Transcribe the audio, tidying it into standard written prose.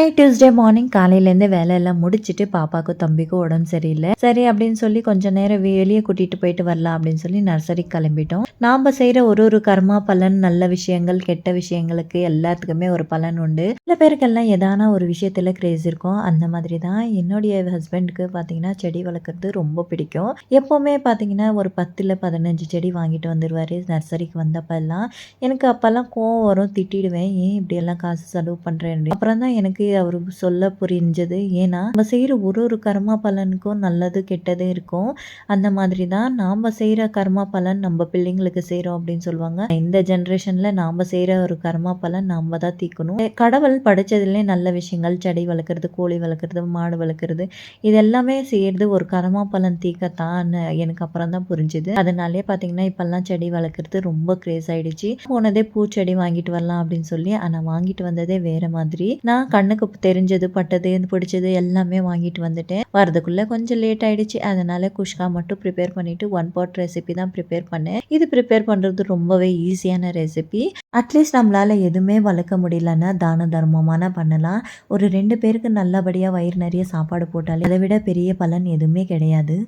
Hi Tuesday morning காலையிலேருந்து வேலையெல்லாம் முடிச்சுட்டு பாப்பாவுக்கும் தம்பிக்கும் உடம்பு சரியில்லை. சரி அப்படின்னு சொல்லி கொஞ்ச நேரம் வெளியே கூட்டிட்டு போயிட்டு வரலாம் அப்படின்னு சொல்லி நர்சரிக்கு கிளம்பிட்டோம். நாம் செய்கிற ஒரு கர்மா பலன், நல்ல விஷயங்கள் கெட்ட விஷயங்களுக்கு எல்லாத்துக்குமே ஒரு பலன் உண்டு. சில பேருக்கெல்லாம் எதான ஒரு விஷயத்தில் கிரேஸ் இருக்கும். அந்த மாதிரி தான் என்னுடைய ஹஸ்பண்டுக்கு பார்த்தீங்கன்னா செடி வளர்க்குறது ரொம்ப பிடிக்கும். எப்போவுமே பார்த்தீங்கன்னா ஒரு 10-15 செடி வாங்கிட்டு வந்துடுவார் நர்சரிக்கு வந்தப்பெல்லாம். எனக்கு அப்போல்லாம் கோவம் வரும், திட்டிடுவேன். ஏன் இப்படியெல்லாம் காசு செலவு பண்ணுறேன். அப்புறம் தான் எனக்கு அவரு சொல்ல புரிஞ்சது. ஏன்னா நம்ம செய்கிற ஒரு கர்மா பலனுக்கும் நல்லது கெட்டது இருக்கும். அந்த மாதிரி தான் நாம செய்கிற கர்மா பலன் நம்ம பிள்ளைங்களுக்கு செய்கிறோம் அப்படின்னு சொல்லுவாங்க. இந்த ஜென்ரேஷனில் நாம் செய்கிற ஒரு கர்மா பலன் நாம் தான் தீர்க்கணும். கடவுள் படைச்சதுலேயே நல்ல விஷயங்கள், செடி வளர்க்குறது, கோழி வளர்க்குறது, மாடு வளர்க்குறது, இது எல்லாமே செய்கிறது ஒரு கர்மா பலன் தீர்க்கத்தான் எனக்கு அப்புறம் தான் புரிஞ்சுது. அதனாலே பார்த்தீங்கன்னா இப்போல்லாம் செடி வளர்க்குறது ரொம்ப கிரேஸ் ஆயிடுச்சு. போனதே பூச்செடி வாங்கிட்டு வரலாம் அப்படின்னு சொல்லி, ஆனால் வாங்கிட்டு வந்ததே வேற மாதிரி. நான் கண்ணுக்கு தெரிஞ்சது, பட்டது, பிடிச்சது எல்லாமே வாங்கிட்டு வந்துட்டேன். வரதுக்குள்ள கொஞ்சம் லேட் ஆயிடுச்சு. அதனால குஷ்கா மட்டும் ப்ரிப்பேர் பண்ணிட்டு ஒன் பாட் ரெசிபி தான் ப்ரிப்பேர் பண்ணேன். இது ப்ரிப்பேர் பண்றது ரொம்பவே ஈஸியான ரெசிபி. அட்லீஸ்ட் நம்மளால எதுவுமே வளர்க்க முடியலன்னா தான தர்மமான பண்ணலாம். ஒரு 2 பேருக்கு நல்லபடியா வயிறு நிறைய சாப்பாடு போட்டாலே அதை விட பெரிய பலன் எதுவுமே கிடையாது.